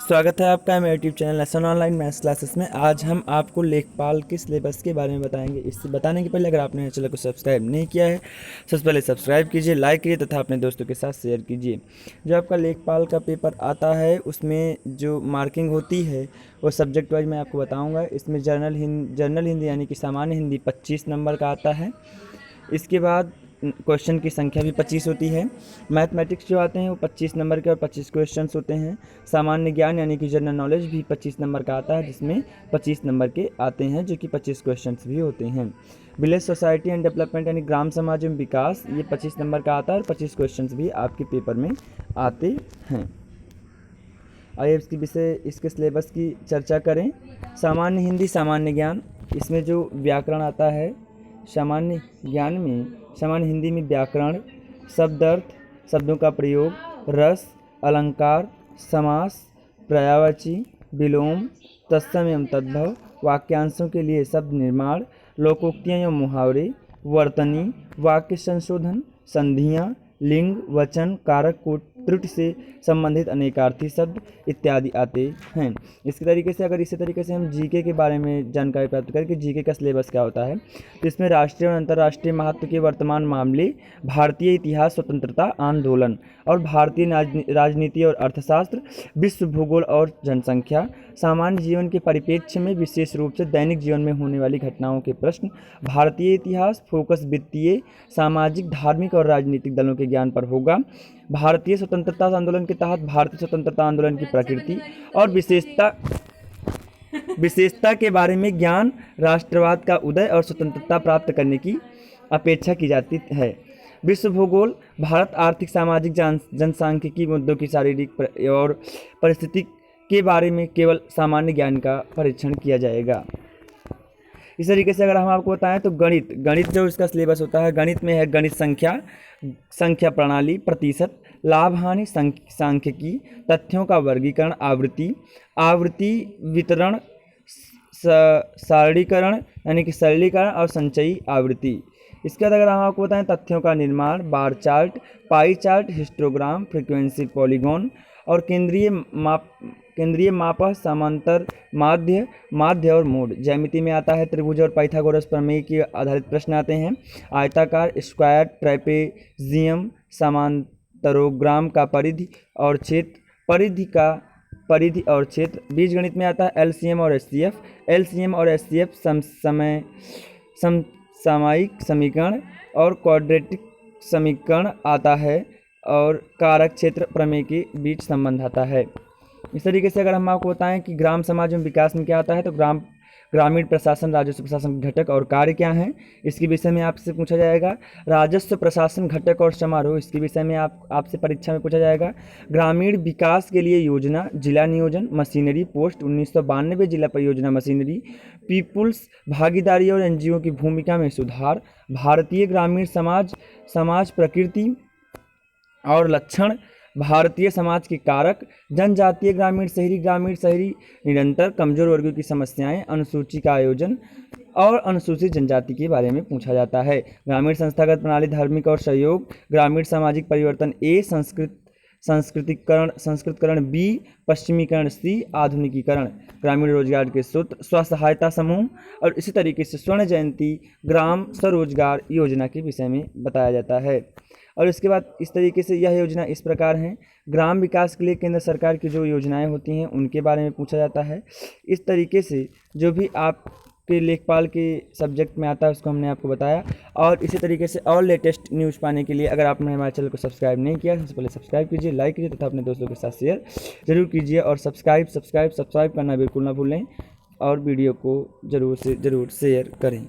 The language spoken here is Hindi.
स्वागत है आपका मेरे YouTube channel lesson online maths classes में। आज हम आपको लेखपाल के सिलेबस के बारे में बताएंगे। इससे बताने के पहले अगर आपने चैनल को सब्सक्राइब नहीं किया है, सबसे पहले सब्सक्राइब कीजिए, लाइक कीजिए तथा अपने दोस्तों के साथ शेयर कीजिए। जो आपका लेखपाल का पेपर आता है उसमें जो मार्किंग होती है वो सब्जेक्ट वाइज मैं आपको बताऊँगा। इसमें जनरल हिंदी यानी कि सामान्य हिंदी 25 नंबर का आता है। इसके बाद क्वेश्चन की संख्या भी 25 होती है। मैथमेटिक्स जो आते हैं वो 25 नंबर के और 25 क्वेश्चंस होते हैं। सामान्य ज्ञान यानी कि जनरल नॉलेज भी 25 नंबर का आता है, जिसमें 25 नंबर के आते हैं, जो कि 25 क्वेश्चंस भी होते हैं। विलेज सोसाइटी एंड डेवलपमेंट यानी ग्राम समाज एवं विकास, ये 25 नंबर का आता है और 25 क्वेश्चंस भी आपके पेपर में आते हैं। आइए इसके सिलेबस की चर्चा करें। सामान्य हिंदी सामान्य ज्ञान, इसमें जो व्याकरण आता है सामान्य ज्ञान में, सामान्य हिंदी में व्याकरण, शब्दार्थ, शब्दों का प्रयोग, रस, अलंकार, समास, पर्यायवाची, विलोम, तत्सम एवं तद्भव, वाक्यांशों के लिए शब्द निर्माण, लोकोक्तियाँ एवं मुहावरे, वर्तनी, वाक्य संशोधन, संधियाँ, लिंग, वचन, कारक को त्रुटि से संबंधित अनेकार्थी शब्द इत्यादि आते हैं। इसी तरीके से हम जीके के बारे में जानकारी प्राप्त करें कि जीके का सिलेबस क्या होता है। तो इसमें राष्ट्रीय और अंतर्राष्ट्रीय महत्व के वर्तमान मामले, भारतीय इतिहास, स्वतंत्रता आंदोलन और भारतीय राजनीति और अर्थशास्त्र, विश्व भूगोल और जनसंख्या, सामान्य जीवन के परिप्रेक्ष्य में विशेष रूप से दैनिक जीवन में होने वाली घटनाओं के प्रश्न, भारतीय इतिहास, फोकस वित्तीय, सामाजिक, धार्मिक और राजनीतिक दलों के ज्ञान पर होगा। भारतीय स्वतंत्रता आंदोलन के तहत भारतीय स्वतंत्रता आंदोलन की प्रकृति और विशेषता के बारे में ज्ञान, राष्ट्रवाद का उदय और स्वतंत्रता प्राप्त करने की अपेक्षा की जाती है। विश्व भूगोल, भारत आर्थिक, सामाजिक, जनसांख्यिकी मुद्दों की शारीरिक और परिस्थिति के बारे में केवल सामान्य ज्ञान का परीक्षण किया जाएगा। इस तरीके से अगर हम आपको बताएं तो गणित जो इसका सिलेबस होता है, गणित में है गणित संख्या प्रणाली, प्रतिशत, लाभ हानि, सांख्यिकी, तथ्यों का वर्गीकरण, आवृत्ति वितरण, सारणीकरण यानी कि सरलीकरण और संचयी आवृत्ति। इसके बाद अगर हम आपको बताएं तथ्यों का निर्माण, bar chart, pie chart, histogram, frequency, polygon और केंद्रीय माप, समांतर, माध्य और मोड। ज्यामिति में आता है त्रिभुज और पाइथागोरस प्रमेय के आधारित प्रश्न आते हैं। आयताकार, स्क्वायर, ट्रेपेजियम, समांतरोग्राम का परिधि और क्षेत्र। बीजगणित में आता है एलसीएम और एचसीएफ, समसामयिक समीकरण और क्वाड्रेटिक समीकरण आता है और कारक क्षेत्र प्रमेय के बीच संबंध आता है। इस तरीके से अगर हम आपको बताएं कि ग्राम समाज एवं विकास में क्या आता है, तो ग्रामीण प्रशासन, राजस्व प्रशासन घटक और कार्य क्या हैं, इसके विषय में आपसे पूछा जाएगा। राजस्व प्रशासन घटक और समारोह, इसके विषय में आपसे परीक्षा में पूछा जाएगा। ग्रामीण विकास के लिए योजना, जिला नियोजन, मशीनरी पोस्ट 1992 जिला परियोजना मशीनरी, पीपुल्स भागीदारी और एनजीओ की भूमिका में सुधार, भारतीय ग्रामीण समाज प्रकृति और लक्षण, भारतीय समाज के कारक, जनजातीय ग्रामीण शहरी, निरंतर कमजोर वर्गों की समस्याएं, अनुसूची का आयोजन और अनुसूचित जनजाति के बारे में पूछा जाता है। ग्रामीण संस्थागत प्रणाली, धार्मिक और सहयोग, ग्रामीण सामाजिक परिवर्तन ए, संस्कृतिकरण बी, पश्चिमीकरण सी, आधुनिकीकरण, ग्रामीण रोजगार के सूत्र, स्व सहायता समूह और इसी तरीके से स्वर्ण जयंती ग्राम स्वरोजगार योजना के विषय में बताया जाता है। और इसके बाद इस तरीके से यह योजना इस प्रकार है। ग्राम विकास के लिए केंद्र सरकार की जो योजनाएं होती हैं उनके बारे में पूछा जाता है। इस तरीके से जो भी आपके लेखपाल के सब्जेक्ट में आता है उसको हमने आपको बताया। और इसी तरीके से और लेटेस्ट न्यूज़ पाने के लिए अगर आपने हमारे चैनल को सब्सक्राइब नहीं किया सबसे पहले सब्सक्राइब कीजिए, लाइक कीजिए तथा अपने दोस्तों के साथ शेयर जरूर कीजिए। और सब्सक्राइब करना बिल्कुल ना भूलें और वीडियो को ज़रूर से ज़रूर शेयर करें।